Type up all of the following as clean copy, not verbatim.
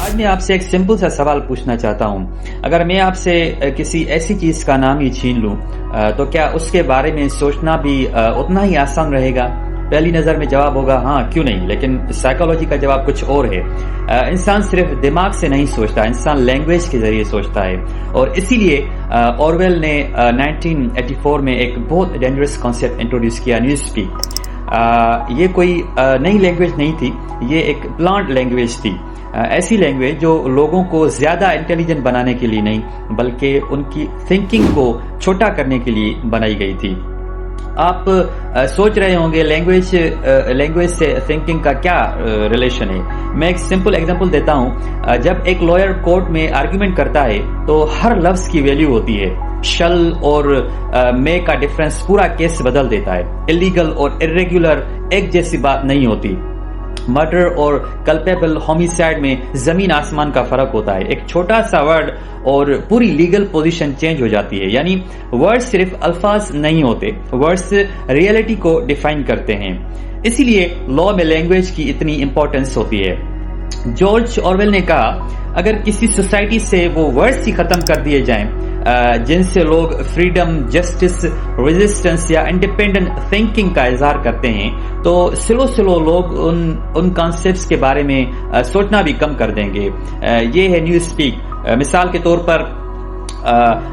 آج میں آپ سے ایک سمپل سا سوال پوچھنا چاہتا ہوں. اگر میں آپ سے کسی ایسی چیز کا نام ہی چھین لوں تو کیا اس کے بارے میں سوچنا بھی اتنا ہی آسان رہے گا؟ پہلی نظر میں جواب ہوگا ہاں کیوں نہیں، لیکن سائیکالوجی کا جواب کچھ اور ہے. انسان صرف دماغ سے نہیں سوچتا، انسان لینگویج کے ذریعے سوچتا ہے. اور اسی لیے اورویل نے 1984 میں ایک بہت ڈینجرس کانسیپٹ انٹروڈیوس کیا، نیوز اسپیک. یہ کوئی نئی لینگویج نہیں تھی، یہ ایک پلانٹ لینگویج تھی. ایسی لینگویج جو لوگوں کو زیادہ انٹیلیجنٹ بنانے کے لیے نہیں بلکہ ان کی تھنکنگ کو چھوٹا کرنے کے لیے بنائی گئی تھی. آپ سوچ رہے ہوں گے لینگویج سے تھنکنگ کا کیا ریلیشن ہے. میں ایک سمپل ایگزامپل دیتا ہوں. جب ایک لائر کورٹ میں آرگیومنٹ کرتا ہے تو ہر لفظ کی ویلیو ہوتی ہے. شل اور مے کا ڈفرنس پورا کیس بدل دیتا ہے. الیگل اور irregular ایک جیسی بات نہیں ہوتی. مرڈر اور کلپیبل ہومیسائیڈ میں زمین آسمان کا فرق ہوتا ہے. ایک چھوٹا سا ورڈ اور پوری لیگل پوزیشن چینج ہو جاتی ہے. یعنی ورڈ صرف الفاظ نہیں ہوتے، ورڈز ریئلٹی کو ڈیفائن کرتے ہیں. اسی لیے لا میں لینگویج کی اتنی امپورٹنس ہوتی ہے. جارج اورویل نے کہا اگر کسی سوسائٹی سے وہ ورڈز ہی ختم کر دیے جائیں جن سے لوگ فریڈم، جسٹس، ریزسٹنس یا انڈیپینڈنٹ تھنکنگ کا اظہار کرتے ہیں تو سلو لوگ ان کانسیپٹس کے بارے میں سوچنا بھی کم کر دیں گے. یہ ہے نیو اسپیک. مثال کے طور پر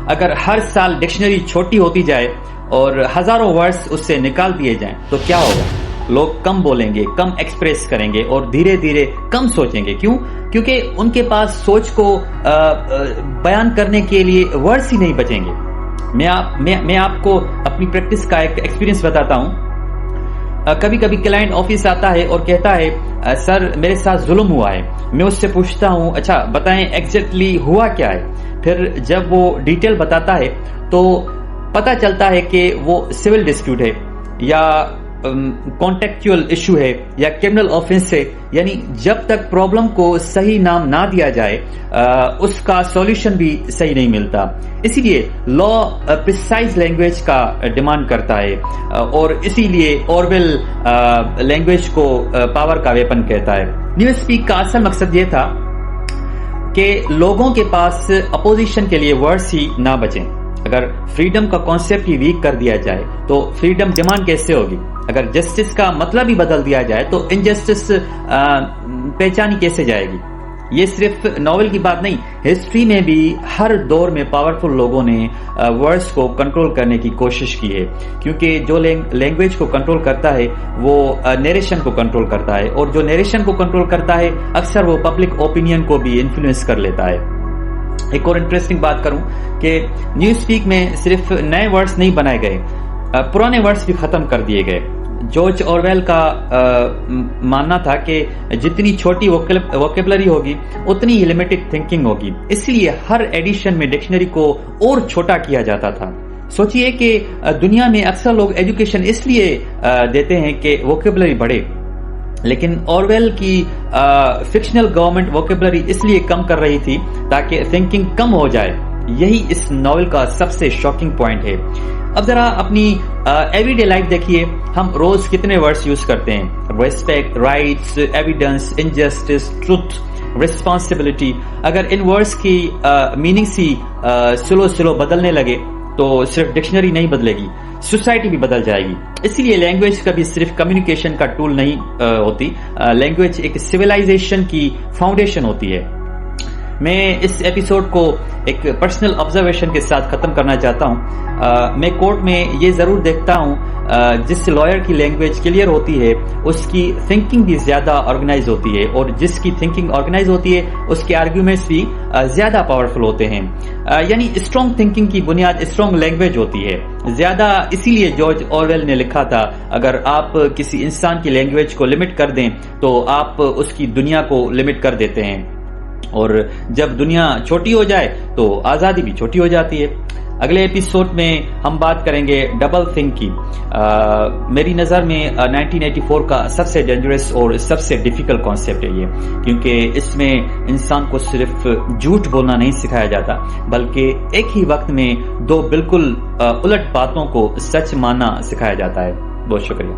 اگر ہر سال ڈکشنری چھوٹی ہوتی جائے اور ہزاروں ورڈز اس سے نکال دیے جائیں تو کیا ہوگا؟ لوگ کم بولیں گے، کم ایکسپریس کریں گے اور دھیرے دھیرے کم سوچیں گے. کیوں؟ کیونکہ ان کے پاس سوچ کو بیان کرنے کے لیے ورڈز ہی نہیں بچیں گے. میں آپ کو اپنی پریکٹس کا ایک ایکسپیرینس بتاتا ہوں. کبھی کبھی کلائنٹ آفس آتا ہے اور کہتا ہے سر میرے ساتھ ظلم ہوا ہے. میں اس سے پوچھتا ہوں اچھا بتائیں ایگزیکٹلی ہوا کیا ہے. پھر جب وہ ڈیٹیل بتاتا ہے تو پتہ چلتا ہے کہ وہ سول ڈسپیوٹ ہے یا کانٹیکچوئل ایشو ہے یا کرمنل آفینس ہے. یعنی جب تک پرابلم کو صحیح نام نہ دیا جائے اس کا سولوشن بھی صحیح نہیں ملتا. اسی لیے لا پریسائز لینگویج کا ڈیمانڈ کرتا ہے اور اسی لیے اورویل لینگویج کو پاور کا ویپن کہتا ہے. نیو اسپیک کا اصل مقصد یہ تھا کہ لوگوں کے پاس اپوزیشن کے لیے ورڈز ہی نہ بچیں. اگر فریڈم کا کانسیپٹ ہی ویک کر دیا جائے تو فریڈم ڈیمانڈ کیسے ہوگی؟ اگر جسٹس کا مطلب ہی بدل دیا جائے تو انجسٹس پہچانی کیسے جائے گی؟ یہ صرف ناول کی بات نہیں، ہسٹری میں بھی ہر دور میں پاورفل لوگوں نے ورڈز کو کنٹرول کرنے کی کوشش کی ہے. کیونکہ جو لینگویج کو کنٹرول کرتا ہے وہ نیریشن کو کنٹرول کرتا ہے اور جو نیریشن کو کنٹرول کرتا ہے اکثر وہ پبلک اوپینین کو بھی انفلوئنس کر لیتا ہے. ایک اور انٹرسٹنگ بات کروں کہ نیو اسپیک میں صرف نئے ورڈز نہیں بنائے گئے، پرانے ورڈز بھی ختم کر دیے گئے. جارج اورویل کا ماننا تھا کہ جتنی چھوٹی ووکیبلری ہوگی اتنی ہی لمیٹڈ تھنکنگ ہوگی. اس لیے ہر ایڈیشن میں ڈکشنری کو اور چھوٹا کیا جاتا تھا. سوچئے کہ دنیا میں اکثر لوگ ایجوکیشن اس لیے دیتے ہیں کہ ووکیبلری بڑھے، لیکن اورویل کی فکشنل گورنمنٹ ووکیبلری اس لیے کم کر رہی تھی تاکہ تھنکنگ کم ہو جائے. یہی اس ناول کا سب سے شاکنگ پوائنٹ ہے. اب ذرا اپنی ایوری ڈے لائف دیکھیے، ہم روز کتنے ورڈز یوز کرتے ہیں؟ Respect, rights, evidence, injustice, truth, responsibility. اگر ان ورڈز کی میننگس ہی سلو بدلنے لگے تو صرف ڈکشنری نہیں بدلے گی، سوسائٹی بھی بدل جائے گی. اسی لیے لینگویج کبھی صرف کمیونیکیشن کا ٹول نہیں ہوتی، لینگویج ایک سویلائزیشن کی فاؤنڈیشن ہوتی ہے. میں اس ایپیسوڈ کو ایک پرسنل آبزرویشن کے ساتھ ختم کرنا چاہتا ہوں. میں کورٹ میں یہ ضرور دیکھتا ہوں جس لائر کی لینگویج کلیئر ہوتی ہے اس کی تھنکنگ بھی زیادہ آرگنائز ہوتی ہے، اور جس کی تھنکنگ آرگنائز ہوتی ہے اس کے آرگیومنٹس بھی زیادہ پاورفل ہوتے ہیں. یعنی اسٹرانگ تھنکنگ کی بنیاد اسٹرانگ لینگویج ہوتی ہے. زیادہ اسی لیے جارج اورویل نے لکھا تھا اگر آپ کسی انسان کی لینگویج کو لمٹ کر دیں تو آپ اس کی دنیا کو لمٹ کر دیتے ہیں، اور جب دنیا چھوٹی ہو جائے تو آزادی بھی چھوٹی ہو جاتی ہے. اگلے ایپیسوڈ میں ہم بات کریں گے ڈبل تھنک کی. میری نظر میں 1984 کا سب سے ڈینجرس اور سب سے ڈیفیکلٹ کانسیپٹ ہے یہ، کیونکہ اس میں انسان کو صرف جھوٹ بولنا نہیں سکھایا جاتا بلکہ ایک ہی وقت میں دو بالکل الٹ باتوں کو سچ ماننا سکھایا جاتا ہے. بہت شکریہ.